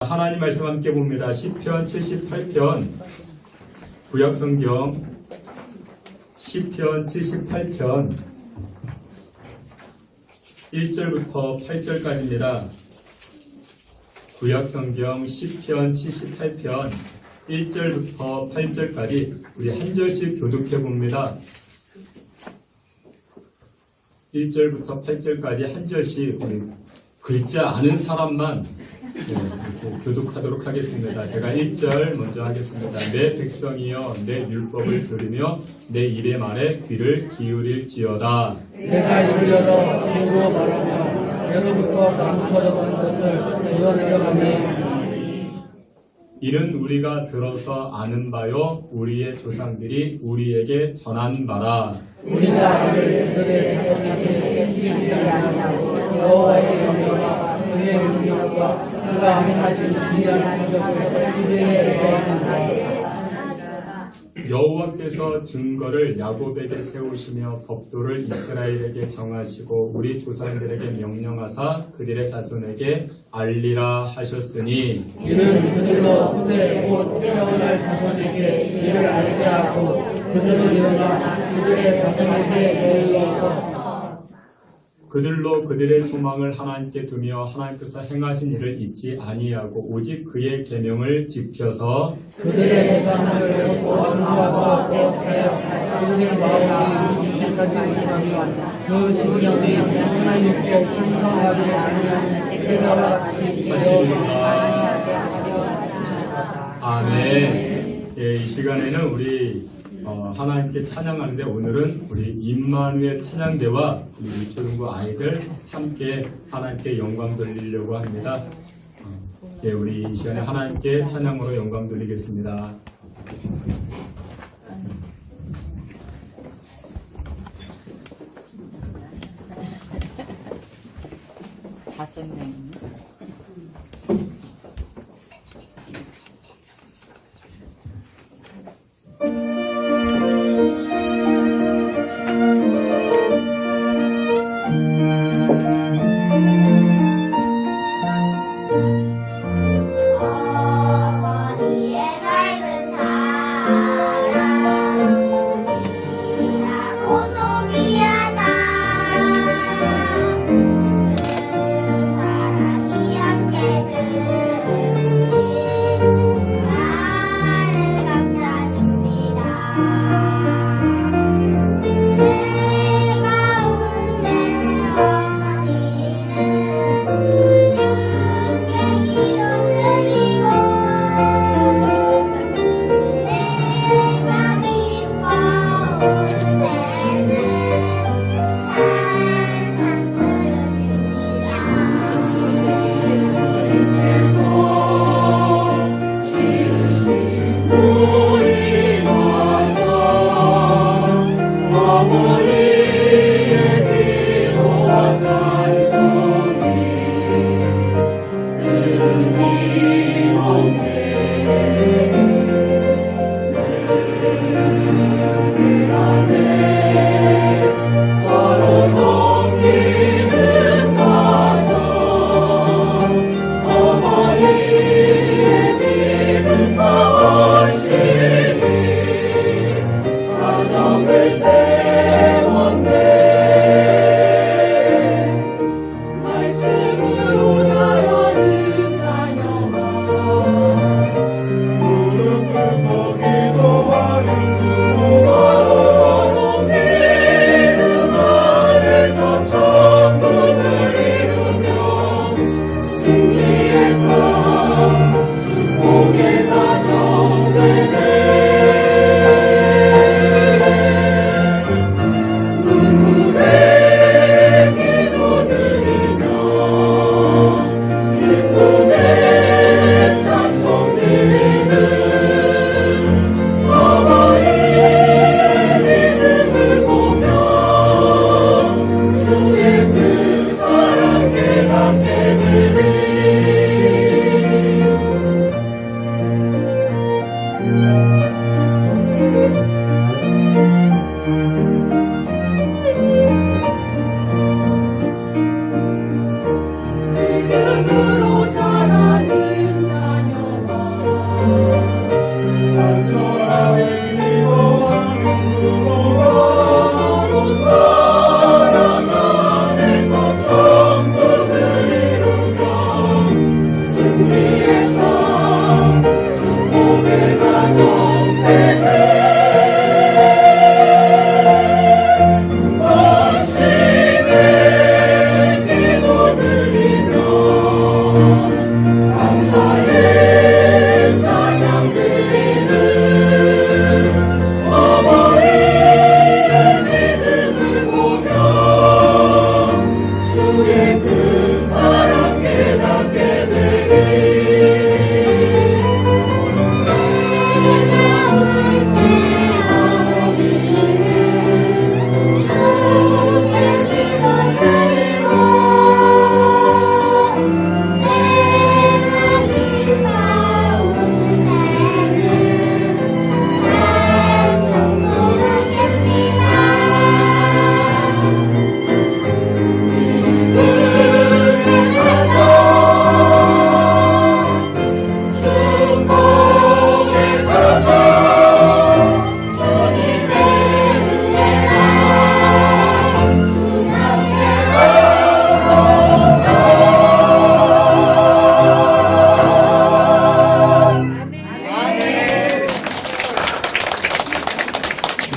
하나님 말씀 함께 봅니다. 시편 78편 구약성경 시편 78편 1절부터 8절까지입니다. 구약성경 시편 78편 1절부터 8절까지 우리 한 절씩 교독해 봅니다. 1절부터 8절까지 한 절씩 우리 글자 아는 사람만 이렇게 교독하도록 하겠습니다. 제가 1절 먼저 하겠습니다. 내 백성이여 내 율법을 들으며 내 입의 말에 귀를 기울일지어다. 내가 이르려서 힘으로 말하며 예로부터 감춰졌던 것을 이어내려가니 이는 우리가 들어서 아는 바요 우리의 조상들이 우리에게 전한 바라. 우리가 이를 그들의 자손에게 지키지 아니하고 여호와의 명령과 그의 능력과 그가 행하신 기이한 성적을 그들에게 거하는다. 여호와께서 증거를 야곱에게 세우시며 법도를 이스라엘에게 정하시고 우리 조상들에게 명령하사 그들의 자손에게 알리라 하셨으니 이는 그들로 후대 곧 태어날 자손에게 이를 알게 하고 그들을 일어나 그들의 자손에게 이르러서 그들로 그들의 소망을 하나님께 두며 하나님께서 행하신 일을 잊지 아니하고 오직 그의 계명을 지켜서 그들의 재산을 공부하고 하여 그들의 마음이 이기까지 이르며 그 신령이 하나님께 충성하지 아니하는 세자와 같이 하시리라. 아멘. 예, 이 시간에는 우리 하나님께 찬양하는데 오늘은 우리 임마누엘 찬양대와 우리 유초등부 아이들 함께 하나님께 영광 돌리려고 합니다. 예, 우리 이 시간에 하나님께 찬양으로 영광 돌리겠습니다. 다섯 명. 말씀으로 자라는 자녀가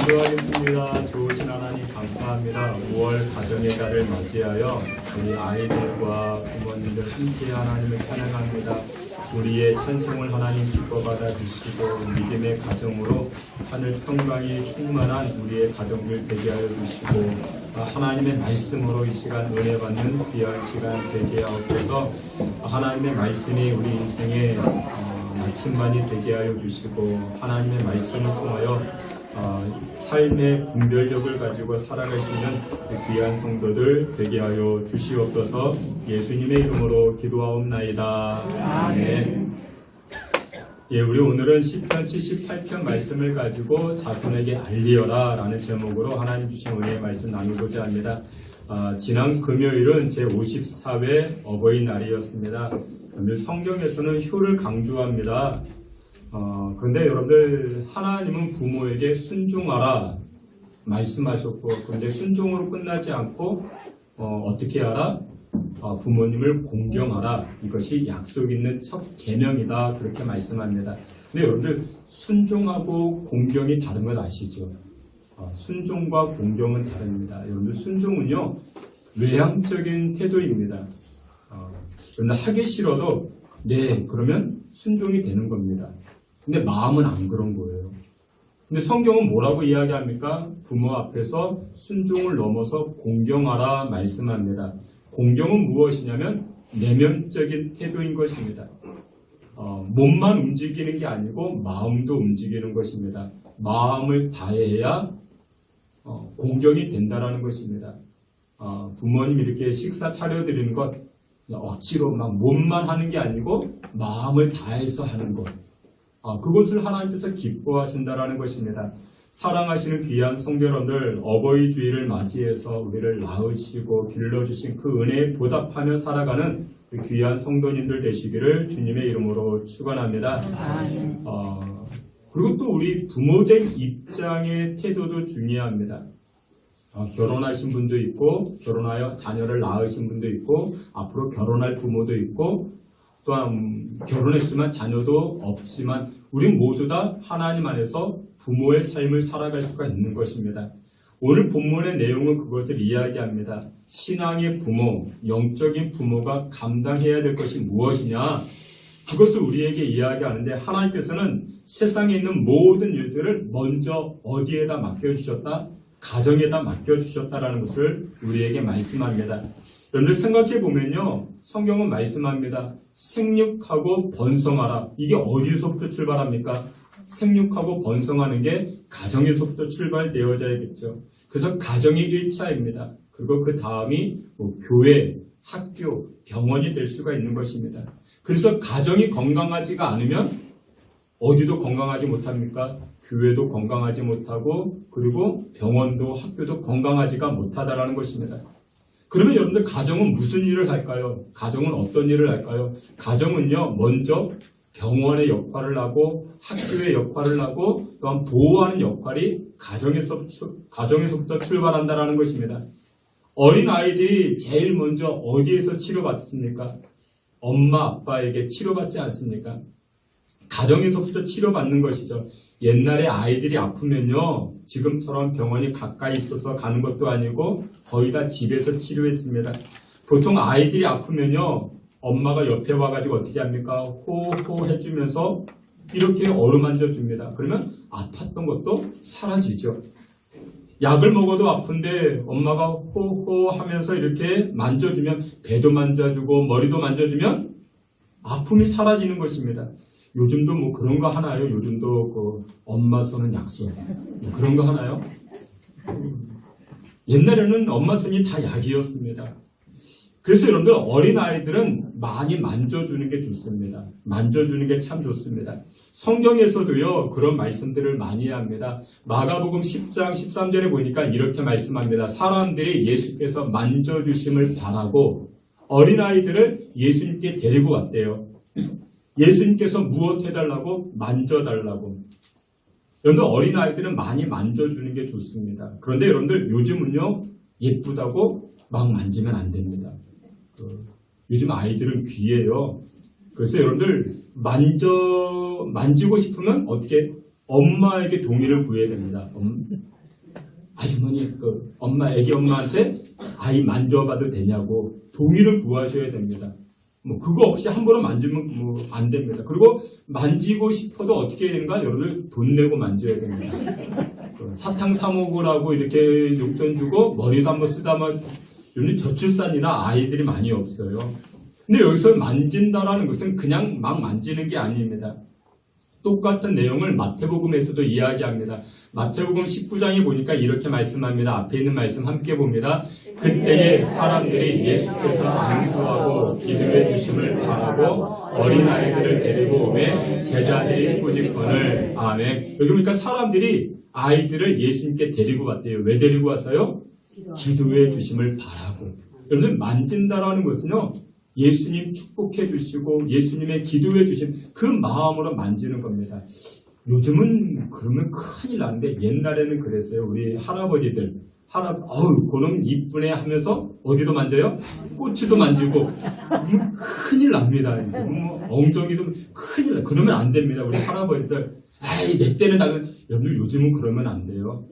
기도하겠습니다. 좋으신 하나님 감사합니다. 5월 가정의 달을 맞이하여 우리 아이들과 부모님들 함께 하나님을 찬양합니다. 우리의 찬송을 하나님 기뻐받아 주시고 믿음의 가정으로 하늘 평강이 충만한 우리의 가정들 되게 하여 주시고 하나님의 말씀으로 이 시간 은혜 받는 귀한 시간 되게 하옵소서. 하나님의 말씀이 우리 인생의 마침반이 되게 하여 주시고 하나님의 말씀을 통하여 삶의 분별력을 가지고 살아갈 수 있는 귀한 성도들 되게 하여 주시옵소서. 예수님의 이름으로 기도하옵나이다. 아멘. 예, 우리 오늘은 시편 78편 말씀을 가지고 자손에게 알리어라 라는 제목으로 하나님 주신 은혜의 말씀 나누고자 합니다. 지난 금요일은 제54회 어버이날이었습니다. 성경에서는 효를 강조합니다. 그런데 여러분들 하나님은 부모에게 순종하라 말씀하셨고 그런데 순종으로 끝나지 않고 어떻게 하라? 부모님을 공경하라. 이것이 약속 있는 첫 계명이다 그렇게 말씀합니다. 근데 여러분들 순종하고 공경이 다른 걸 아시죠? 순종과 공경은 다릅니다. 여러분들 순종은요 외향적인 태도입니다. 그런데 하기 싫어도 네 그러면 순종이 되는 겁니다. 근데 마음은 안 그런 거예요. 근데 성경은 뭐라고 이야기합니까? 부모 앞에서 순종을 넘어서 공경하라 말씀합니다. 공경은 무엇이냐면 내면적인 태도인 것입니다. 몸만 움직이는 게 아니고 마음도 움직이는 것입니다. 마음을 다해야 공경이 된다라는 것입니다. 부모님 이렇게 식사 차려드리는 것 억지로 막 몸만 하는 게 아니고 마음을 다해서 하는 것. 그것을 하나님께서 기뻐하신다라는 것입니다. 사랑하시는 귀한 성도님들 어버이 주일을 맞이해서 우리를 낳으시고 길러주신 그 은혜에 보답하며 살아가는 귀한 성도님들 되시기를 주님의 이름으로 축원합니다. 그리고 또 우리 부모된 입장의 태도도 중요합니다. 결혼하신 분도 있고 결혼하여 자녀를 낳으신 분도 있고 앞으로 결혼할 부모도 있고 또한 결혼했지만 자녀도 없지만 우리 모두 다 하나님 안에서 부모의 삶을 살아갈 수가 있는 것입니다. 오늘 본문의 내용은 그것을 이야기합니다. 신앙의 부모, 영적인 부모가 감당해야 될 것이 무엇이냐? 그것을 우리에게 이야기하는데 하나님께서는 세상에 있는 모든 일들을 먼저 어디에다 맡겨주셨다? 가정에다 맡겨주셨다라는 것을 우리에게 말씀합니다. 여러분들 생각해보면요. 성경은 말씀합니다. 생육하고 번성하라. 이게 어디서부터 출발합니까? 생육하고 번성하는 게 가정에서부터 출발되어져야겠죠. 그래서 가정이 1차입니다. 그리고 그 다음이 교회, 학교, 병원이 될 수가 있는 것입니다. 그래서 가정이 건강하지가 않으면 어디도 건강하지 못합니까? 교회도 건강하지 못하고 그리고 병원도 학교도 건강하지가 못하다라는 것입니다. 그러면 여러분들 가정은 무슨 일을 할까요? 가정은 어떤 일을 할까요? 가정은요 먼저 병원의 역할을 하고 학교의 역할을 하고 또한 보호하는 역할이 가정에서부터 출발한다라는 것입니다. 어린 아이들이 제일 먼저 어디에서 치료받습니까? 엄마 아빠에게 치료받지 않습니까? 가정에서부터 치료받는 것이죠. 옛날에 아이들이 아프면요, 지금처럼 병원이 가까이 있어서 가는 것도 아니고 거의 다 집에서 치료했습니다. 보통 아이들이 아프면요, 엄마가 옆에 와가지고 어떻게 합니까? 호호 해주면서 이렇게 어루만져 줍니다. 그러면 아팠던 것도 사라지죠. 약을 먹어도 아픈데 엄마가 호호 하면서 이렇게 만져주면, 배도 만져주고 머리도 만져주면 아픔이 사라지는 것입니다. 요즘도 뭐 그런 거 하나요? 요즘도 그 엄마 손은 약손 뭐 그런 거 하나요? 옛날에는 엄마 손이 다 약이었습니다. 그래서 여러분들 어린아이들은 많이 만져주는 게 좋습니다. 만져주는 게 참 좋습니다. 성경에서도요, 그런 말씀들을 많이 합니다. 마가복음 10장 13절에 보니까 이렇게 말씀합니다. 사람들이 예수께서 만져주심을 바라고 어린아이들을 예수님께 데리고 왔대요. 예수님께서 무엇 해달라고? 만져달라고. 여러분들 어린아이들은 많이 만져주는 게 좋습니다. 그런데 여러분들 요즘은요, 예쁘다고 막 만지면 안 됩니다. 요즘 아이들은 귀해요. 그래서 여러분들 만지고 싶으면 어떻게? 엄마에게 동의를 구해야 됩니다. 아주머니, 애기 엄마한테 아이 만져봐도 되냐고 동의를 구하셔야 됩니다. 뭐 그거 없이 함부로 만지면 뭐 안 됩니다. 그리고 만지고 싶어도 어떻게 해야 되는가? 여러분들 돈 내고 만져야 됩니다. 사탕 사 먹으라고 이렇게 용돈 주고 머리도 한번 쓰다만 요즘 저출산이나 아이들이 많이 없어요. 근데 여기서 만진다라는 것은 그냥 막 만지는 게 아닙니다. 똑같은 내용을 마태복음에서도 이야기합니다. 마태복음 19장에 보니까 이렇게 말씀합니다. 앞에 있는 말씀 함께 봅니다. 그때에 사람들이 예수께서 안수하고 기도해 주심을 바라고 어린아이들을 데리고 오매 제자들이 꾸짖거늘. 아멘. 여기 보니까 사람들이 아이들을 예수님께 데리고 왔대요. 왜 데리고 왔어요? 기도해 주심을 바라고. 여러분 만진다라는 것은요, 예수님 축복해 주시고 예수님의 기도해 주심 그 마음으로 만지는 겁니다. 요즘은 그러면 큰일 나는데 옛날에는 그랬어요. 우리 할아버지들 어우 그놈 이쁘네 하면서 어디도 만져요? 꼬치도 만지고 큰일 납니다. 뭐 엉덩이도 큰일 나. 그러면 안 됩니다. 우리 할아버지들 아이 내 때는 다 여러분들 요즘은 그러면 안 돼요.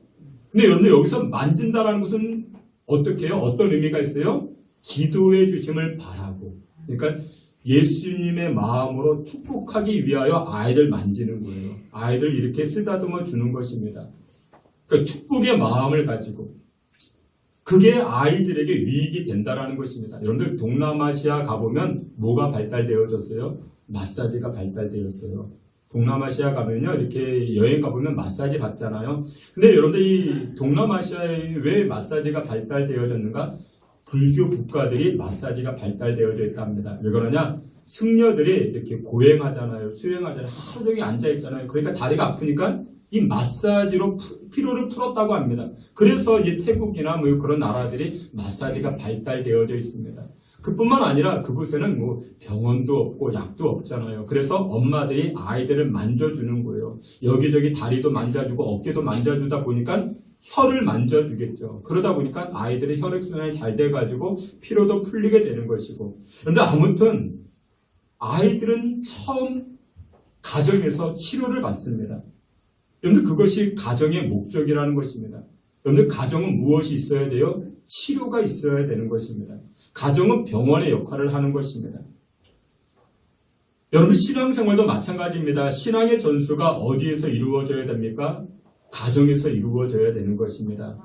근데 여러분들 여기서 만진다라는 것은 어떻게 해요? 어떤 의미가 있어요? 기도해 주심을 바라고. 그러니까 예수님의 마음으로 축복하기 위하여 아이를 만지는 거예요. 아이를 이렇게 쓰다듬어 주는 것입니다. 그러니까 축복의 마음을 가지고 그게 아이들에게 유익이 된다라는 것입니다. 여러분들 동남아시아 가보면 뭐가 발달되어졌어요? 마사지가 발달되었어요. 동남아시아 가면요, 이렇게 여행 가보면 마사지 받잖아요. 근데 여러분들 이 동남아시아에 왜 마사지가 발달되어졌는가? 불교 국가들이 마사지가 발달되어져 있답니다. 왜 그러냐? 승려들이 이렇게 고행하잖아요. 수행하잖아요. 하루 종일 앉아있잖아요. 그러니까 다리가 아프니까 이 마사지로 피로를 풀었다고 합니다. 그래서 이 태국이나 뭐 그런 나라들이 마사지가 발달되어져 있습니다. 그뿐만 아니라 그곳에는 뭐 병원도 없고 약도 없잖아요. 그래서 엄마들이 아이들을 만져주는 거예요. 여기저기 다리도 만져주고 어깨도 만져주다 보니까 혀를 만져주겠죠. 그러다 보니까 아이들의 혈액순환이 잘 돼가지고 피로도 풀리게 되는 것이고. 그런데 아무튼 아이들은 처음 가정에서 치료를 받습니다. 여러분들 그것이 가정의 목적이라는 것입니다. 여러분들 가정은 무엇이 있어야 돼요? 치료가 있어야 되는 것입니다. 가정은 병원의 역할을 하는 것입니다. 여러분 신앙생활도 마찬가지입니다. 신앙의 전수가 어디에서 이루어져야 됩니까? 가정에서 이루어져야 되는 것입니다.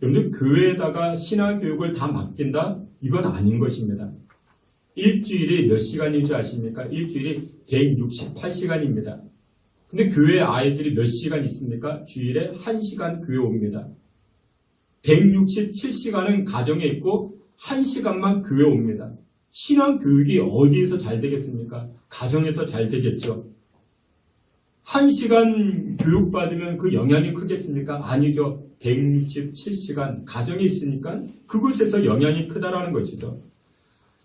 여러분들 교회에다가 신앙교육을 다 맡긴다? 이건 아닌 것입니다. 일주일이 몇 시간인 줄 아십니까? 일주일이 168시간입니다. 근데 교회에 아이들이 몇 시간 있습니까? 주일에 1시간 교회 옵니다. 167시간은 가정에 있고 1시간만 교회 옵니다. 신앙교육이 어디에서 잘 되겠습니까? 가정에서 잘 되겠죠. 1시간 교육받으면 그 영향이 크겠습니까? 아니죠. 167시간 가정에 있으니까 그곳에서 영향이 크다라는 것이죠.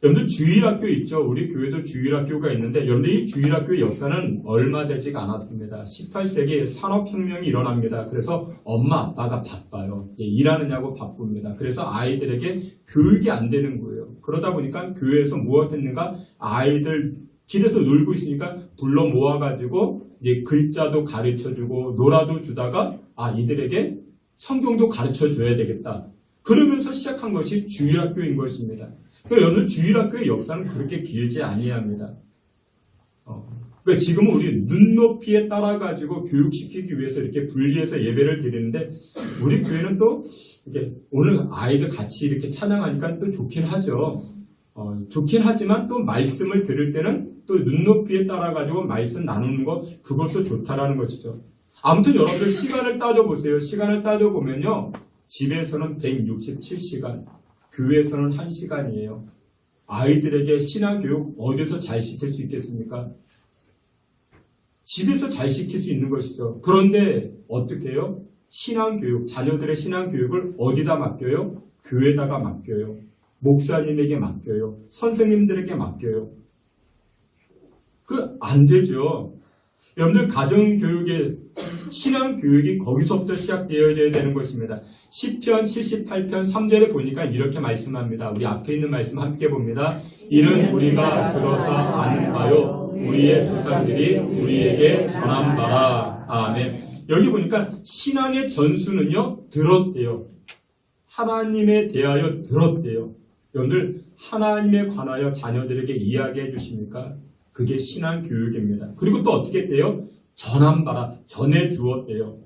여러분들 주일학교 있죠. 우리 교회도 주일학교가 있는데 여러분들 이 주일학교의 역사는 얼마 되지가 않았습니다. 18세기에 산업혁명이 일어납니다. 그래서 엄마 아빠가 바빠요. 일하느냐고 바쁩니다. 그래서 아이들에게 교육이 안 되는 거예요. 그러다 보니까 교회에서 무엇했는가? 아이들 길에서 놀고 있으니까 불러 모아가지고 이제 글자도 가르쳐주고 놀아도 주다가 이들에게 성경도 가르쳐줘야 되겠다. 그러면서 시작한 것이 주일학교인 것입니다. 그러니까 여러분 주일학교의 역사는 그렇게 길지 아니합니다. 그러니까 지금은 우리 눈높이에 따라가지고 교육시키기 위해서 이렇게 분리해서 예배를 드리는데 우리 교회는 또 이렇게 오늘 아이들 같이 이렇게 찬양하니까 또 좋긴 하죠. 좋긴 하지만 또 말씀을 들을 때는 또 눈높이에 따라가지고 말씀 나누는 거 그것도 좋다라는 것이죠. 아무튼 여러분들 시간을 따져보세요. 시간을 따져보면요. 집에서는 167시간, 교회에서는 1시간이에요. 아이들에게 신앙교육 어디서 잘 시킬 수 있겠습니까? 집에서 잘 시킬 수 있는 것이죠. 그런데 어떻게 해요? 신앙교육, 자녀들의 신앙교육을 어디다 맡겨요? 교회에다가 맡겨요. 목사님에게 맡겨요. 선생님들에게 맡겨요. 안 되죠. 여러분들 가정교육의 신앙교육이 거기서부터 시작되어져야 되는 것입니다. 시편 78편 3절에 보니까 이렇게 말씀합니다. 우리 앞에 있는 말씀 함께 봅니다. 이는 우리가 들어서 아는 바요 우리의 조상들이 우리에게 전한 바라. 아멘. 여기 보니까 신앙의 전수는요 들었대요. 하나님에 대하여 들었대요. 여러분들 하나님에 관하여 자녀들에게 이야기해 주십니까? 그게 신앙교육입니다. 그리고 또 어떻게 했대요? 전한 바라, 전해 주었대요.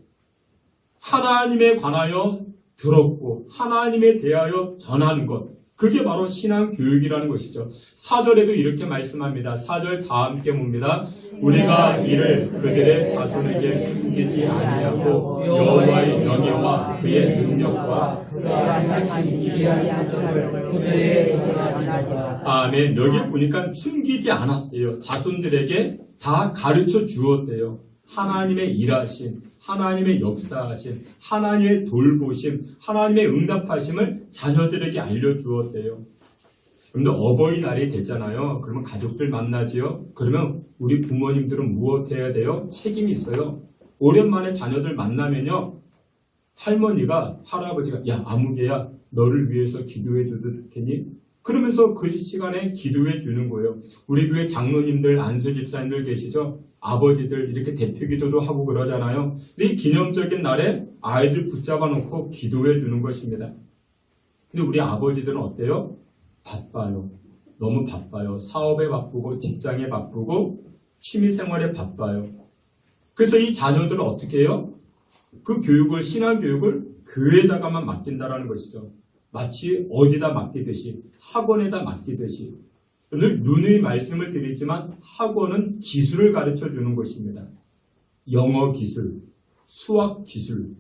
하나님에 관하여 들었고 하나님에 대하여 전하는 것, 그게 바로 신앙교육이라는 것이죠. 4절에도 이렇게 말씀합니다. 4절 다 함께 봅니다. 우리가 이를 그들의 자손에게 숨기지 아니하고 여호와의 명예와 그의 능력과 그가 하신 기이한 사건을 그들에게 전하리라. 아멘. 여기 보니까 숨기지 않았대요. 자손들에게 다 가르쳐 주었대요. 하나님의 일하심, 하나님의 역사하심, 하나님의 돌보심, 하나님의 응답하심을 자녀들에게 알려주었대요. 그런데 어버이날이 됐잖아요. 그러면 가족들 만나지요. 그러면 우리 부모님들은 무엇 해야 돼요? 책임이 있어요. 오랜만에 자녀들 만나면요. 할머니가, 할아버지가 야 아무개야 너를 위해서 기도해 줘도 좋겠니? 그러면서 그 시간에 기도해 주는 거예요. 우리 교회 장로님들, 안수 집사님들 계시죠? 아버지들 이렇게 대표기도도 하고 그러잖아요. 이 기념적인 날에 아이들 붙잡아 놓고 기도해 주는 것입니다. 근데 우리 아버지들은 어때요? 바빠요. 너무 바빠요. 사업에 바쁘고 직장에 바쁘고 취미생활에 바빠요. 그래서 이 자녀들은 어떻게 해요? 그 교육을, 신앙교육을 교회에다가만 맡긴다라는 것이죠. 마치 어디다 맡기듯이, 학원에다 맡기듯이. 오늘 누누이 말씀을 드리지만 학원은 기술을 가르쳐 주는 것입니다. 영어 기술, 수학 기술,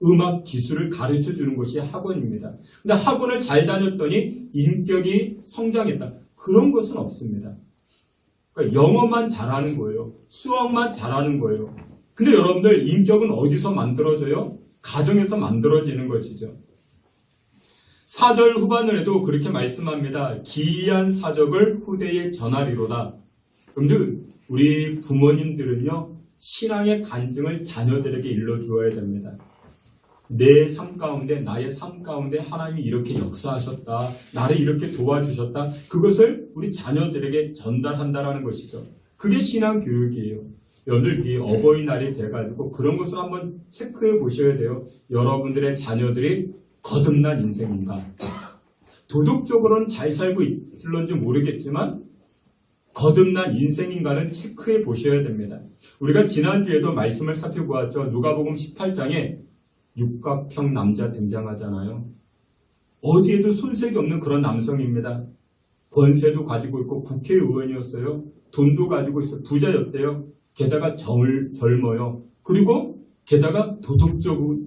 음악 기술을 가르쳐 주는 것이 학원입니다. 근데 학원을 잘 다녔더니 인격이 성장했다. 그런 것은 없습니다. 그러니까 영어만 잘하는 거예요. 수학만 잘하는 거예요. 근데 여러분들 인격은 어디서 만들어져요? 가정에서 만들어지는 것이죠. 4절 후반을에도 그렇게 말씀합니다. 기이한 사적을 후대에 전하리로다. 그런데 우리 부모님들은요. 신앙의 간증을 자녀들에게 일러주어야 됩니다. 내 삶 가운데, 나의 삶 가운데 하나님이 이렇게 역사하셨다. 나를 이렇게 도와주셨다. 그것을 우리 자녀들에게 전달한다라는 것이죠. 그게 신앙교육이에요. 여러분들 이 어버이날이 돼가지고 그런 것을 한번 체크해 보셔야 돼요. 여러분들의 자녀들이 거듭난 인생인가? 도덕적으로는 잘 살고 있을런지 모르겠지만 거듭난 인생인가는 체크해 보셔야 됩니다. 우리가 지난주에도 말씀을 살펴보았죠. 누가복음 18장에 육각형 남자 등장하잖아요. 어디에도 손색이 없는 그런 남성입니다. 권세도 가지고 있고 국회의원이었어요. 돈도 가지고 있어요. 부자였대요. 게다가 젊어요. 그리고 게다가 도덕적으로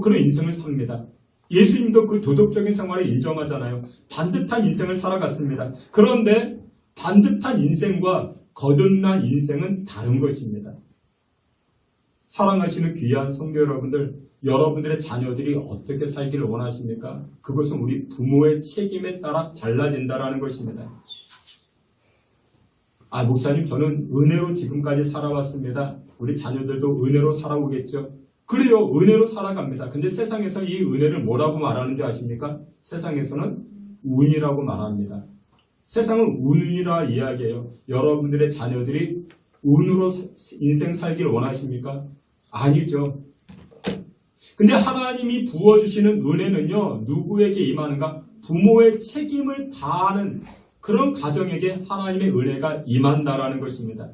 그런 인생을 삽니다. 예수님도 그 도덕적인 생활을 인정하잖아요. 반듯한 인생을 살아갔습니다. 그런데 반듯한 인생과 거듭난 인생은 다른 것입니다. 사랑하시는 귀한 성도 여러분들, 여러분들의 자녀들이 어떻게 살기를 원하십니까? 그것은 우리 부모의 책임에 따라 달라진다는 것입니다. 목사님 저는 은혜로 지금까지 살아왔습니다. 우리 자녀들도 은혜로 살아오겠죠. 그래요. 은혜로 살아갑니다. 근데 세상에서 이 은혜를 뭐라고 말하는지 아십니까? 세상에서는 운이라고 말합니다. 세상은 운이라 이야기해요. 여러분들의 자녀들이 운으로 인생 살기를 원하십니까? 아니죠. 근데 하나님이 부어주시는 은혜는요, 누구에게 임하는가? 부모의 책임을 다하는 그런 가정에게 하나님의 은혜가 임한다라는 것입니다.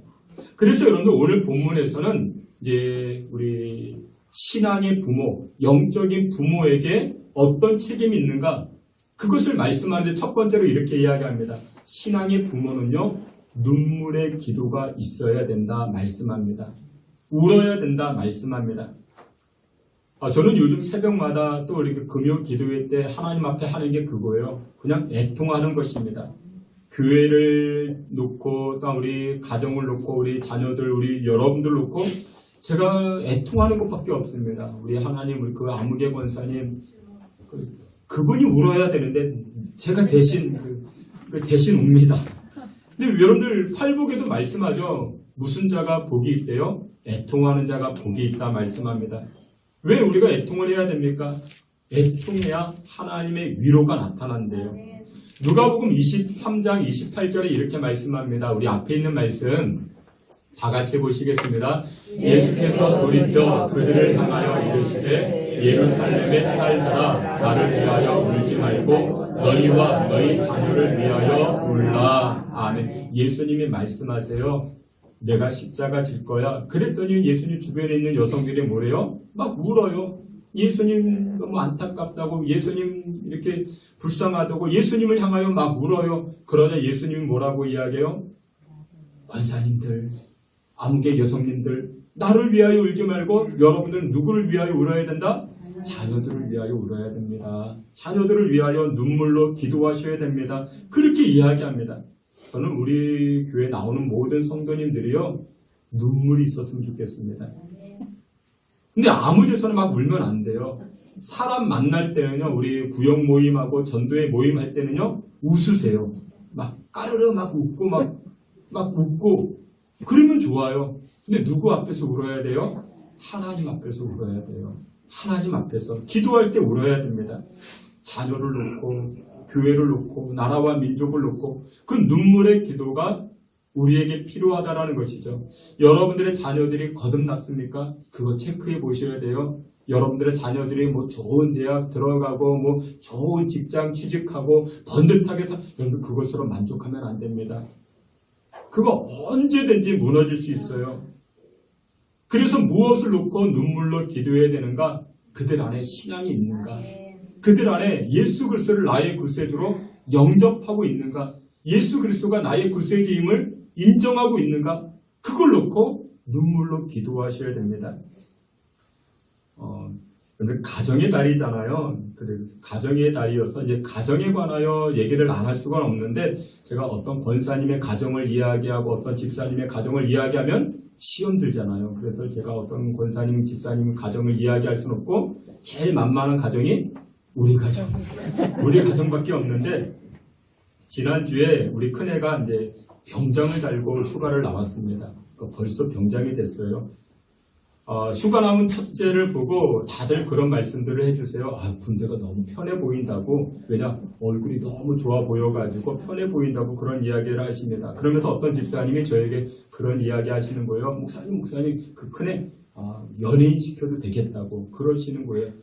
그래서 여러분들 오늘 본문에서는 이제 우리 신앙의 부모, 영적인 부모에게 어떤 책임이 있는가? 그것을 말씀하는데 첫 번째로 이렇게 이야기합니다. 신앙의 부모는요, 눈물의 기도가 있어야 된다 말씀합니다. 울어야 된다 말씀합니다. 저는 요즘 새벽마다 또 이렇게 금요 기도회 때 하나님 앞에 하는 게 그거예요. 그냥 애통하는 것입니다. 교회를 놓고 또 우리 가정을 놓고 우리 자녀들 우리 여러분들 놓고 제가 애통하는 것밖에 없습니다. 우리 하나님 우리 그 아무개 권사님 그분이 울어야 되는데 제가 대신 대신 웁니다. 근데 여러분들 팔복에도 말씀하죠. 무슨 자가 복이 있대요? 애통하는 자가 복이 있다 말씀합니다. 왜 우리가 애통을 해야 됩니까? 애통해야 하나님의 위로가 나타난대요. 누가복음 23장 28절에 이렇게 말씀합니다. 우리 앞에 있는 말씀 다 같이 보시겠습니다. 예수께서 돌이켜 그들을 향하여 이르시되 예루살렘의 딸들아 나를 위하여 울지 말고 너희와 너희 자녀를 위하여 울라. 아멘. 예수님이 말씀하세요. 내가 십자가 질 거야. 그랬더니 예수님 주변에 있는 여성들이 뭐래요? 막 울어요. 예수님 너무 안타깝다고, 예수님 이렇게 불쌍하다고 예수님을 향하여 막 울어요. 그러자 예수님이 뭐라고 이야기해요? 권사님들, 아무개 여성님들, 나를 위하여 울지 말고 여러분들은 누구를 위하여 울어야 된다? 자녀들을 위하여 울어야 됩니다. 자녀들을 위하여 눈물로 기도하셔야 됩니다. 그렇게 이야기합니다. 저는 우리 교회에 나오는 모든 성도님들이요, 눈물이 있었으면 좋겠습니다. 근데 아무 데서나 막 울면 안 돼요. 사람 만날 때는요, 우리 구역 모임하고 전도회 모임 할 때는요, 웃으세요. 막 까르르 막 웃고 막 웃고 그러면 좋아요. 근데 누구 앞에서 울어야 돼요? 하나님 앞에서 울어야 돼요. 하나님 앞에서 기도할 때 울어야 됩니다. 자녀를 놓고 교회를 놓고 나라와 민족을 놓고 그 눈물의 기도가 우리에게 필요하다라는 것이죠. 여러분들의 자녀들이 거듭났습니까? 그거 체크해 보셔야 돼요. 여러분들의 자녀들이 뭐 좋은 대학 들어가고 뭐 좋은 직장 취직하고 번듯하게 여러분 그것으로 만족하면 안 됩니다. 그거 언제든지 무너질 수 있어요. 그래서 무엇을 놓고 눈물로 기도해야 되는가? 그들 안에 신앙이 있는가? 그들 안에 예수 그리스도를 나의 구세주로 영접하고 있는가? 예수 그리스도가 나의 구세주임을 인정하고 있는가? 그걸 놓고 눈물로 기도하셔야 됩니다. 근데 가정의 달이잖아요. 그래서 가정의 달이어서 이제 가정에 관하여 얘기를 안 할 수가 없는데 제가 어떤 권사님의 가정을 이야기하고 어떤 집사님의 가정을 이야기하면 시험 들잖아요. 그래서 제가 어떤 권사님, 집사님 가정을 이야기할 수는 없고 제일 만만한 가정이 우리 가정. 우리 가정밖에 없는데 지난주에 우리 큰애가 이제 병장을 달고 휴가를 나왔습니다. 벌써 병장이 됐어요. 휴가 나온 첫째를 보고 다들 그런 말씀들을 해주세요. 군대가 너무 편해 보인다고. 왜냐? 얼굴이 너무 좋아 보여가지고 편해 보인다고 그런 이야기를 하십니다. 그러면서 어떤 집사님이 저에게 그런 이야기 하시는 거예요. 목사님, 그 큰애 연예인 시켜도 되겠다고 그러시는 거예요.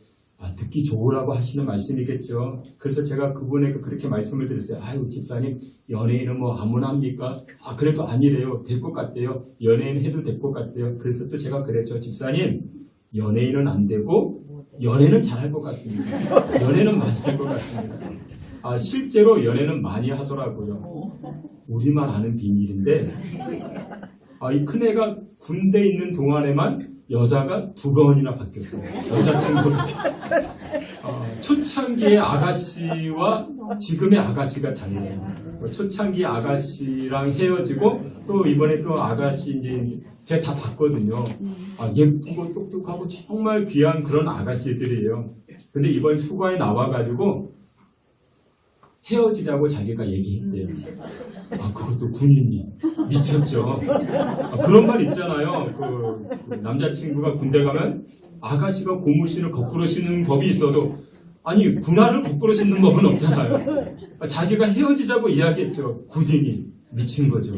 듣기 좋으라고 하시는 말씀이겠죠. 그래서 제가 그분에게 그렇게 말씀을 드렸어요. 아유, 집사님, 연예인은 뭐 아무나 합니까? 그래도 아니래요. 될 것 같대요. 연예인 해도 될 것 같대요. 그래서 또 제가 그랬죠. 집사님, 연예인은 안 되고, 연애는 잘할 것 같습니다. 연애는 많이 할 것 같습니다. 실제로 연애는 많이 하더라고요. 우리만 아는 비밀인데, 이 큰애가 군대 있는 동안에만 여자가 2번이나 바뀌었어요. 여자친구가. 초창기의 아가씨와 지금의 아가씨가 달라요. 초창기 아가씨랑 헤어지고 또 이번에 또 아가씨 이제 제가 다 봤거든요. 예쁘고 똑똑하고 정말 귀한 그런 아가씨들이에요. 근데 이번 휴가에 나와가지고 헤어지자고 자기가 얘기했대요. 그것도 군인이. 미쳤죠. 그런 말 있잖아요. 그 남자친구가 군대 가면 아가씨가 고무신을 거꾸로 신는 법이 있어도 아니 군화를 거꾸로 신는 법은 없잖아요. 자기가 헤어지자고 이야기했죠. 군인이 미친 거죠.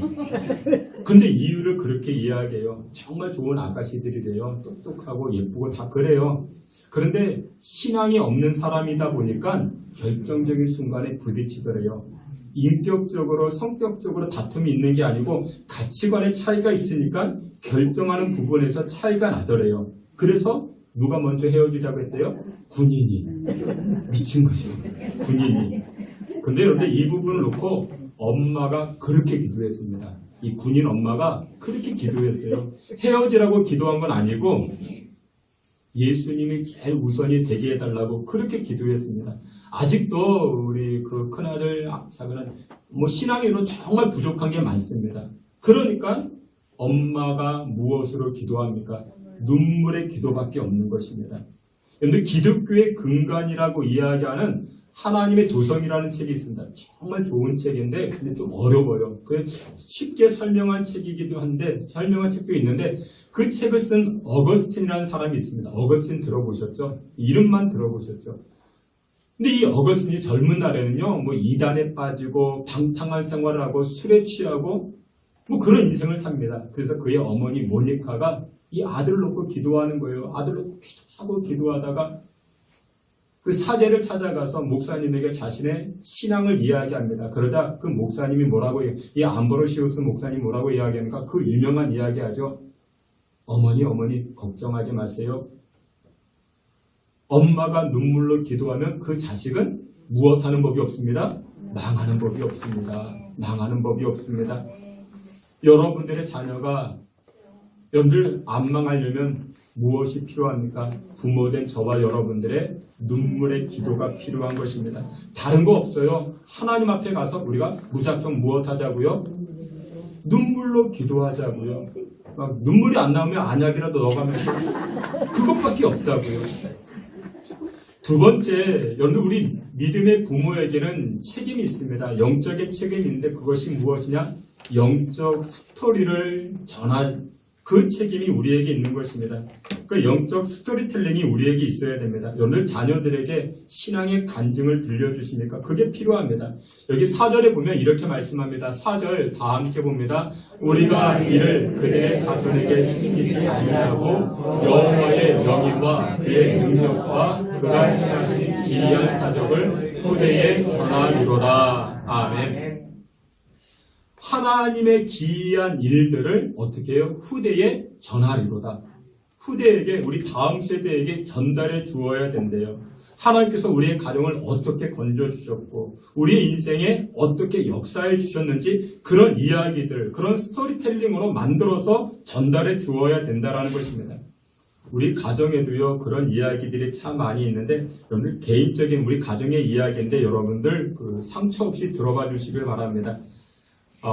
근데 이유를 그렇게 이야기해요. 정말 좋은 아가씨들이래요. 똑똑하고 예쁘고 다 그래요. 그런데 신앙이 없는 사람이다 보니까 결정적인 순간에 부딪히더래요. 인격적으로 성격적으로 다툼이 있는 게 아니고 가치관의 차이가 있으니까 결정하는 부분에서 차이가 나더래요. 그래서 누가 먼저 헤어지자고 했대요? 군인이. 미친 거죠. 군인이. 근데 여러분들 이 부분을 놓고 엄마가 그렇게 기도했습니다. 이 군인 엄마가 그렇게 기도했어요. 헤어지라고 기도한 건 아니고 예수님이 제일 우선이 되게 해달라고 그렇게 기도했습니다. 아직도 우리 그 큰아들, 작은아들 신앙으로 정말 부족한 게 많습니다. 그러니까 엄마가 무엇으로 기도합니까? 눈물의 기도밖에 없는 것입니다. 그런데 기독교의 근간이라고 이야기하는 하나님의 도성이라는 책이 있습니다. 정말 좋은 책인데 근데 좀 어려워요. 쉽게 설명한 책이기도 한데 설명한 책도 있는데 그 책을 쓴 어거스틴이라는 사람이 있습니다. 어거스틴 들어보셨죠? 이름만 들어보셨죠? 근데 이 어거스틴이 젊은 날에는요, 이단에 빠지고 방탕한 생활을 하고 술에 취하고 그런 인생을 삽니다. 그래서 그의 어머니 모니카가 이 아들을 놓고 기도하는 거예요. 아들을 놓고 기도하고 기도하다가 그 사제를 찾아가서 목사님에게 자신의 신앙을 이야기합니다. 그러다 그 목사님이 뭐라고 이 암브로시우스 목사님이 뭐라고 이야기하니까 그 유명한 이야기하죠. 어머니 걱정하지 마세요. 엄마가 눈물로 기도하면 그 자식은 무엇하는 법이 없습니다. 망하는 법이 없습니다. 망하는 법이 없습니다. 여러분들의 자녀가 여러분들 안 망하려면 무엇이 필요합니까? 부모된 저와 여러분들의 눈물의 기도가 필요한 것입니다. 다른 거 없어요. 하나님 앞에 가서 우리가 무작정 무엇 하자고요? 눈물로 기도하자고요. 막 눈물이 안 나오면 안약이라도 넣어가면서 그것밖에 없다고요. 두 번째, 여러분 우리 믿음의 부모에게는 책임이 있습니다. 영적인 책임인데 그것이 무엇이냐? 영적 스토리를 전할 그 책임이 우리에게 있는 것입니다. 그 영적 스토리텔링이 우리에게 있어야 됩니다. 여러분 자녀들에게 신앙의 간증을 들려주십니까? 그게 필요합니다. 여기 4절에 보면 이렇게 말씀합니다. 4절 다 함께 봅니다. 우리가 이를 그들의 자손에게 숨기지 아니하고 여호와의 명예와 그의 능력과 그가 행하신 기이한 사적을 후대에 전하리로다. 아멘. 하나님의 기이한 일들을 어떻게 해요? 후대에 전하리로다. 후대에게, 우리 다음 세대에게 전달해 주어야 된대요. 하나님께서 우리의 가정을 어떻게 건져주셨고 우리의 인생에 어떻게 역사해 주셨는지 그런 이야기들, 그런 스토리텔링으로 만들어서 전달해 주어야 된다는 것입니다. 우리 가정에도요 그런 이야기들이 참 많이 있는데 여러분들 개인적인 우리 가정의 이야기인데 여러분들 그 상처 없이 들어봐 주시길 바랍니다.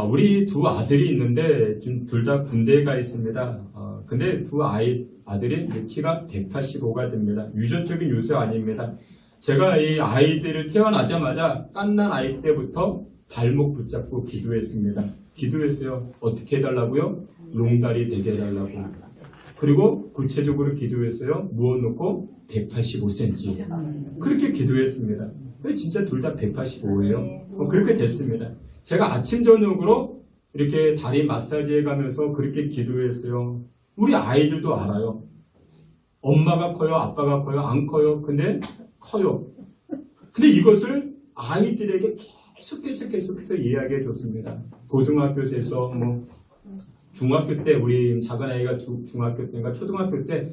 우리 두 아들이 있는데 지금 둘 다 군대에 가 있습니다. 근데 두 아들이 키가 185가 됩니다. 유전적인 요소 아닙니다. 제가 이 아이들을 태어나자마자 갓난 아이 때부터 발목 붙잡고 기도했습니다. 기도했어요. 어떻게 해달라고요? 롱다리 되게 해달라고. 그리고 구체적으로 기도했어요. 무엇 놓고 185cm. 그렇게 기도했습니다. 진짜 둘 다 185예요. 그렇게 됐습니다. 제가 아침 저녁으로 이렇게 다리 마사지 해가면서 그렇게 기도했어요. 우리 아이들도 알아요. 엄마가 커요, 아빠가 커요, 안 커요. 근데 커요. 근데 이것을 아이들에게 계속해서 이야기해 줬습니다. 고등학교에서 중학교 때 우리 작은 아이가 중학교 때인가 초등학교 때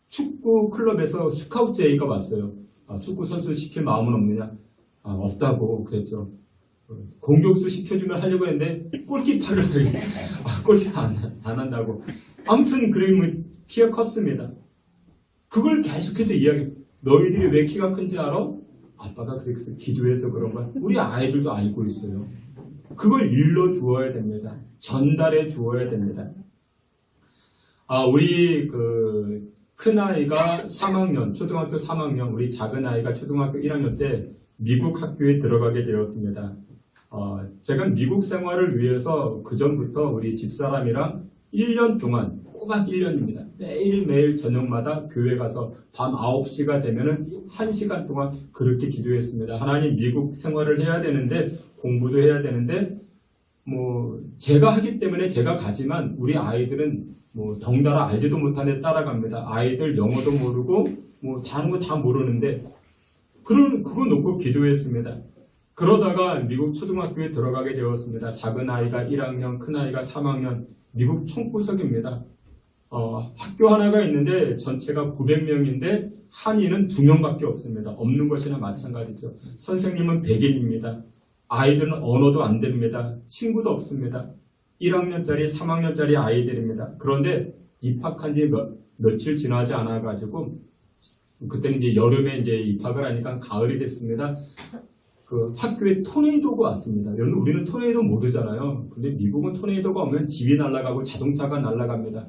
축구 클럽에서 스카우트 A가 왔어요. 축구 선수 시킬 마음은 없느냐? 없다고 그랬죠. 공격수 시켜주면 하려고 했는데 골키퍼를 골키퍼 안 한다고. 아무튼 그러면 키가 컸습니다. 그걸 계속해서 너희들이 왜 키가 큰지 알아? 아빠가 그래서 기도해서 그런 거야. 우리 아이들도 알고 있어요. 그걸 일러 주어야 됩니다. 전달해 주어야 됩니다. 우리 큰 아이가 3학년, 초등학교 3학년, 우리 작은 아이가 초등학교 1학년 때 미국 학교에 들어가게 되었습니다. 제가 미국 생활을 위해서 그 전부터 우리 집사람이랑 1년 동안 꼬박 1년입니다. 매일매일 저녁마다 교회 가서 밤 9시가 되면은 1시간 동안 그렇게 기도했습니다. 하나님, 미국 생활을 해야 되는데 공부도 해야 되는데 제가 하기 때문에 제가 가지만 우리 아이들은 덩달아 알지도 못하네 따라갑니다. 아이들 영어도 모르고 다른 거 다 모르는데 그거 놓고 기도했습니다. 그러다가 미국 초등학교에 들어가게 되었습니다. 작은 아이가 1학년, 큰 아이가 3학년, 미국 총구석입니다. 학교 하나가 있는데 전체가 900명인데 한인은 2명밖에 없습니다. 없는 것이나 마찬가지죠. 선생님은 백인입니다. 아이들은 언어도 안 됩니다. 친구도 없습니다. 1학년짜리, 3학년짜리 아이들입니다. 그런데 입학한 지 며칠 지나지 않아가지고 그때는 이제 여름에 이제 입학을 하니까 가을이 됐습니다. 그 학교에 토네이도가 왔습니다. 여러분, 우리는 토네이도 모르잖아요. 근데 미국은 토네이도가 오면 집이 날아가고 자동차가 날아갑니다.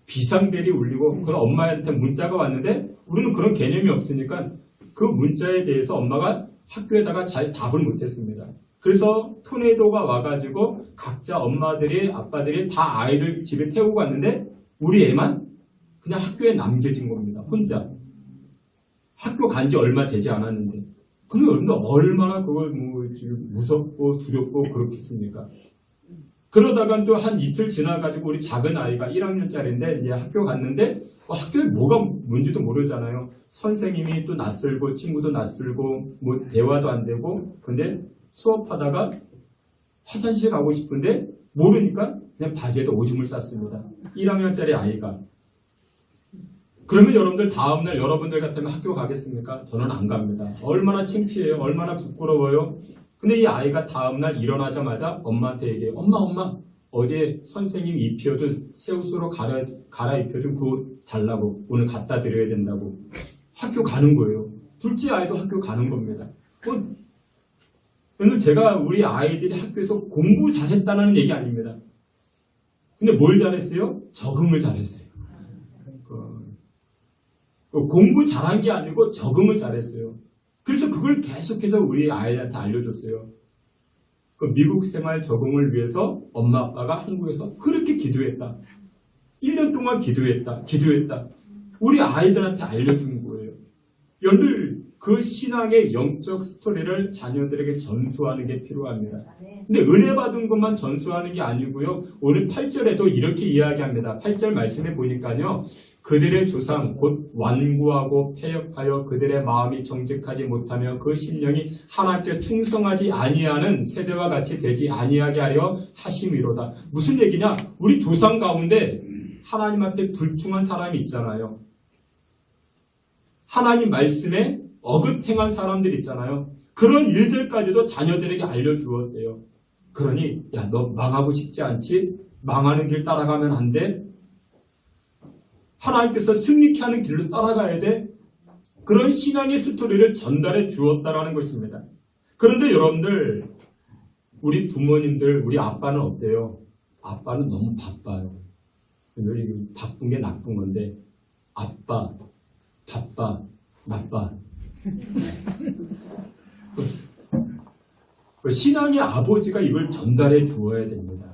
비상벨이 울리고 그런 엄마한테 문자가 왔는데 우리는 그런 개념이 없으니까 그 문자에 대해서 엄마가 학교에다가 잘 답을 못했습니다. 그래서 토네이도가 와가지고 각자 엄마들이 아빠들이 다 아이들 집에 태우고 갔는데 우리 애만 그냥 학교에 남겨진 겁니다. 혼자. 학교 간 지 얼마 되지 않았는데. 그럼 여러분들 얼마나 그걸 지금 무섭고 두렵고 그렇겠습니까? 그러다가 또 한 이틀 지나가지고 우리 작은 아이가 1학년짜리인데 이제 학교 갔는데 학교에 뭐가 뭔지도 모르잖아요. 선생님이 또 낯설고 친구도 낯설고 대화도 안 되고 근데 수업하다가 화장실 가고 싶은데 모르니까 그냥 바지에도 오줌을 쌌습니다. 1학년짜리 아이가. 그러면 여러분들 다음날 여러분들 같으면 학교 가겠습니까? 저는 안 갑니다. 얼마나 창피해요. 얼마나 부끄러워요. 근데 이 아이가 다음날 일어나자마자 엄마한테 얘기해요. 엄마 어제 선생님이 입혀준 새 옷으로 갈아입혀준 그 옷 달라고 오늘 갖다 드려야 된다고. 학교 가는 거예요. 둘째 아이도 학교 가는 겁니다. 오늘 제가 우리 아이들이 학교에서 공부 잘했다는 얘기 아닙니다. 근데 뭘 잘했어요? 적응을 잘했어요. 공부 잘한 게 아니고 적응을 잘했어요. 그래서 그걸 계속해서 우리 아이한테 알려줬어요. 그 미국 생활 적응을 위해서 엄마 아빠가 한국에서 그렇게 기도했다. 1년 동안 기도했다. 우리 아이들한테 알려준 거예요. 여러분들 그 신앙의 영적 스토리를 자녀들에게 전수하는 게 필요합니다. 근데 은혜 받은 것만 전수하는 게 아니고요. 오늘 8절에도 이렇게 이야기합니다. 8절 말씀에 보니까요. 그들의 조상 곧 완고하고 패역하여 그들의 마음이 정직하지 못하며 그 심령이 하나님께 충성하지 아니하는 세대와 같이 되지 아니하게 하려 하심이로다. 무슨 얘기냐? 우리 조상 가운데 하나님 앞에 불충한 사람이 있잖아요. 하나님 말씀에 어긋 행한 사람들 있잖아요. 그런 일들까지도 자녀들에게 알려주었대요. 그러니 야, 너 망하고 싶지 않지? 망하는 길 따라가면 안 돼? 하나님께서 승리케 하는 길로 따라가야 돼? 그런 신앙의 스토리를 전달해 주었다라는 것입니다. 그런데 여러분들, 우리 부모님들, 우리 아빠는 어때요? 아빠는 너무 바빠요. 바쁜 게 나쁜 건데 아빠, 바빠, 나빠. 신앙의 아버지가 이걸 전달해 주어야 됩니다.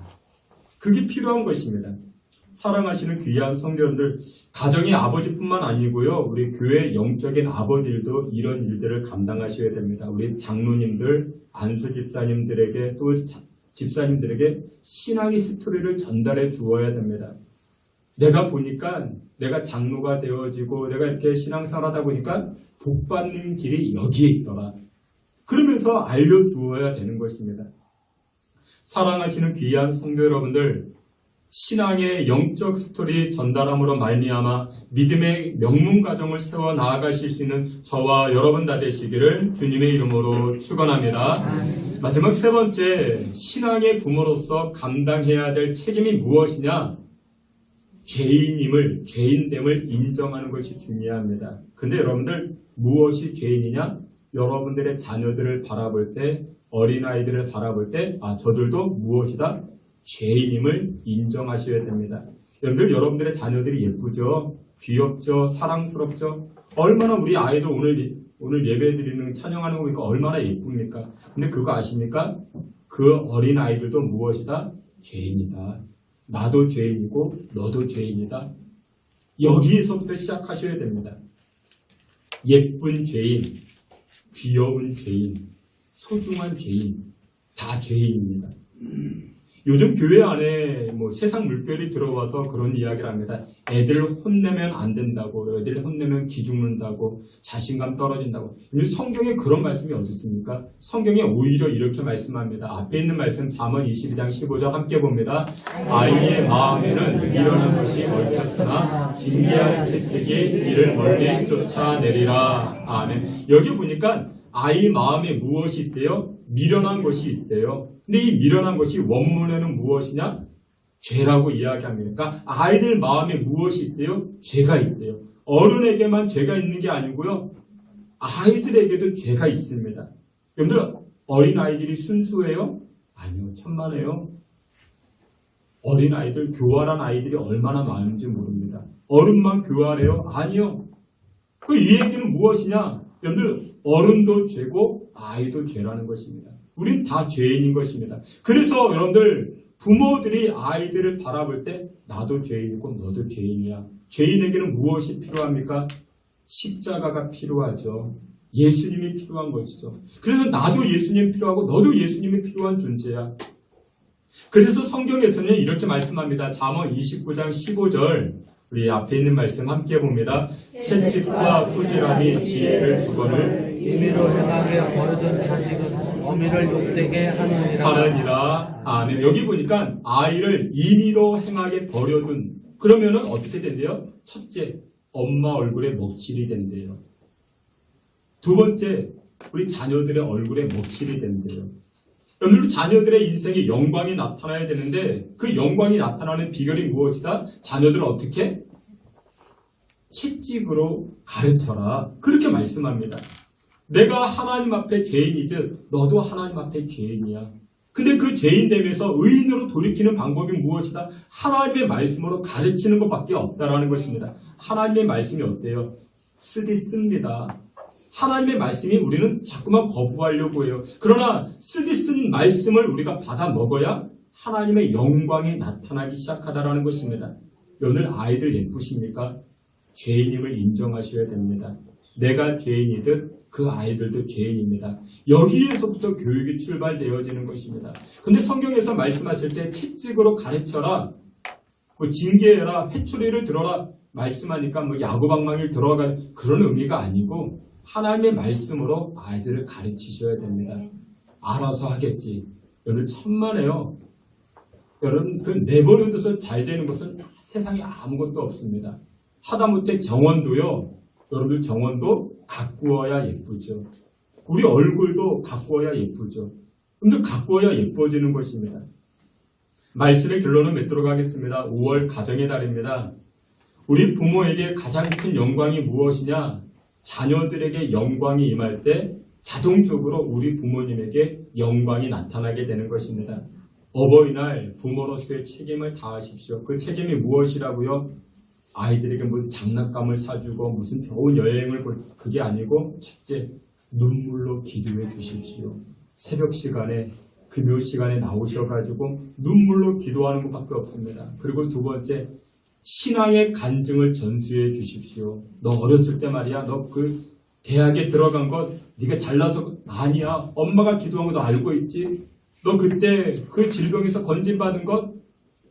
그게 필요한 것입니다. 사랑하시는 귀한 성도님들, 가정의 아버지뿐만 아니고요. 우리 교회 영적인 아버지들도 이런 일들을 감당하셔야 됩니다. 우리 장로님들, 안수 집사님들에게 또 집사님들에게 신앙의 스토리를 전달해 주어야 됩니다. 내가 보니까 내가 장로가 되어지고 내가 이렇게 신앙생활하다 보니까 복받는 길이 여기에 있더라. 그러면서 알려주어야 되는 것입니다. 사랑하시는 귀한 성도 여러분들, 신앙의 영적 스토리 전달함으로 말미암아 믿음의 명문 가정을 세워 나아가실 수 있는 저와 여러분 다 되시기를 주님의 이름으로 축원합니다. 마지막 세 번째, 신앙의 부모로서 감당해야 될 책임이 무엇이냐? 죄인됨을 인정하는 것이 중요합니다. 근데 여러분들, 무엇이 죄인이냐? 여러분들의 자녀들을 바라볼 때, 어린아이들을 바라볼 때, 저들도 무엇이다? 죄인임을 인정하셔야 됩니다. 여러분들의 자녀들이 예쁘죠? 귀엽죠? 사랑스럽죠? 얼마나 우리 아이들 오늘 예배 드리는 찬양하는 거 보니까 얼마나 예쁩니까? 근데 그거 아십니까? 그 어린아이들도 무엇이다? 죄인이다. 나도 죄인이고 너도 죄인이다. 여기에서부터 시작하셔야 됩니다. 예쁜 죄인, 귀여운 죄인, 소중한 죄인, 다 죄인입니다. 요즘 교회 안에 세상 물결이 들어와서 그런 이야기를 합니다. 애들 혼내면 안 된다고, 애들 혼내면 기죽는다고, 자신감 떨어진다고. 성경에 그런 말씀이 어디 있습니까? 성경에 오히려 이렇게 말씀합니다. 앞에 있는 말씀 잠언 22장 15절 함께 봅니다. 아이의 마음에는 미련한 것이 얽혔으나 진리한 채찍이 이를 멀리 쫓아내리라. 아멘. 여기 보니까 아이 마음에 무엇이 있대요? 미련한 것이 있대요. 근데 이 미련한 것이 원문에는 무엇이냐? 죄라고 이야기합니다. 그러니까 아이들 마음에 무엇이 있대요? 죄가 있대요. 어른에게만 죄가 있는 게 아니고요. 아이들에게도 죄가 있습니다. 여러분들 어린아이들이 순수해요? 아니요. 천만에요. 어린아이들, 교활한 아이들이 얼마나 많은지 모릅니다. 어른만 교활해요? 아니요. 이 얘기는 무엇이냐? 여러분들 어른도 죄고 아이도 죄라는 것입니다. 우린 다 죄인인 것입니다. 그래서 여러분들 부모들이 아이들을 바라볼 때 나도 죄인이고 너도 죄인이야. 죄인에게는 무엇이 필요합니까? 십자가가 필요하죠. 예수님이 필요한 것이죠. 그래서 나도 예수님이 필요하고 너도 예수님이 필요한 존재야. 그래서 성경에서는 이렇게 말씀합니다. 잠언 29장 15절 우리 앞에 있는 말씀 함께 봅니다. 채찍과 꾸지람이 지혜를 주거늘 임의로 행하게 버려둔 자식은 어미를 욕되게 하느니라. 아멘. 여기 보니까 아이를 임의로 행하게 버려둔 그러면은 어떻게 된대요? 첫째, 엄마 얼굴에 먹칠이 된대요. 두 번째, 우리 자녀들의 얼굴에 먹칠이 된대요. 여러분, 자녀들의 인생에 영광이 나타나야 되는데 그 영광이 나타나는 비결이 무엇이다? 자녀들을 어떻게? 채찍으로 가르쳐라. 그렇게 말씀합니다. 내가 하나님 앞에 죄인이듯 너도 하나님 앞에 죄인이야. 근데 그 죄인 되면서 의인으로 돌이키는 방법이 무엇이다? 하나님의 말씀으로 가르치는 것밖에 없다라는 것입니다. 하나님의 말씀이 어때요? 쓰디씁니다. 하나님의 말씀이 우리는 자꾸만 거부하려고 해요. 그러나 쓰디쓴 말씀을 우리가 받아 먹어야 하나님의 영광이 나타나기 시작하다라는 것입니다. 오늘 아이들 예쁘십니까? 죄인임을 인정하셔야 됩니다. 내가 죄인이듯 그 아이들도 죄인입니다. 여기에서부터 교육이 출발되어지는 것입니다. 근데 성경에서 말씀하실 때 채찍으로 가르쳐라, 징계해라, 회초리를 들어라 말씀하니까 야구방망이를 들어가 그런 의미가 아니고 하나님의 말씀으로 아이들을 가르치셔야 됩니다. 알아서 하겠지. 여러분 천만에요. 여러분 그 내버려둬서 잘 되는 것은 세상에 아무것도 없습니다. 하다못해 정원도요. 여러분들 정원도 가꾸어야 예쁘죠. 우리 얼굴도 가꾸어야 예쁘죠. 근데 가꾸어야 예뻐지는 것입니다. 말씀의 결론을 맺도록 하겠습니다. 5월 가정의 달입니다. 우리 부모에게 가장 큰 영광이 무엇이냐? 자녀들에게 영광이 임할 때 자동적으로 우리 부모님에게 영광이 나타나게 되는 것입니다. 어버이날 부모로서의 책임을 다하십시오. 그 책임이 무엇이라고요? 아이들에게 무슨 장난감을 사주고 무슨 좋은 여행을 그게 아니고 첫째, 눈물로 기도해 주십시오. 새벽 시간에 금요 시간에 나오셔가지고 눈물로 기도하는 것밖에 없습니다. 그리고 두 번째, 신앙의 간증을 전수해 주십시오. 너 어렸을 때 말이야, 너 그 대학에 들어간 것 네가 잘나서 아니야. 엄마가 기도한 거 너 알고 있지? 너 그때 그 질병에서 건진받은 것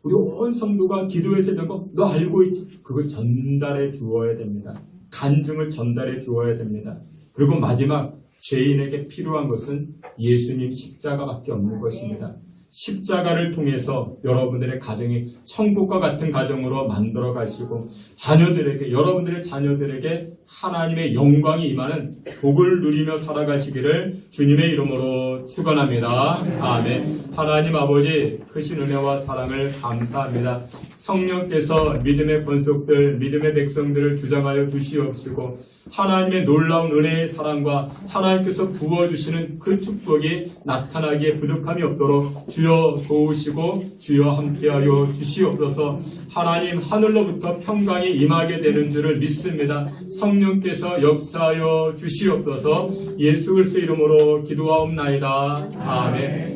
우리 온 성도가 기도해야 되는 거 너 알고 있지? 그걸 전달해 주어야 됩니다. 간증을 전달해 주어야 됩니다. 그리고 마지막, 죄인에게 필요한 것은 예수님 십자가밖에 없는 것입니다. 십자가를 통해서 여러분들의 가정이 천국과 같은 가정으로 만들어 가시고 자녀들에게, 여러분들의 자녀들에게 하나님의 영광이 임하는 복을 누리며 살아가시기를 주님의 이름으로 축원합니다. 아멘. 하나님 아버지 크신 은혜와 사랑을 감사합니다. 성령께서 믿음의 권속들, 믿음의 백성들을 주장하여 주시옵시고 하나님의 놀라운 은혜의 사랑과 하나님께서 부어주시는 그 축복이 나타나기에 부족함이 없도록 주여 도우시고 주여 함께하여 주시옵소서. 하나님 하늘로부터 평강이 임하게 되는 줄을 믿습니다. 성령께서 역사하여 주시옵소서. 예수 그리스도 이름으로 기도하옵나이다. 아멘.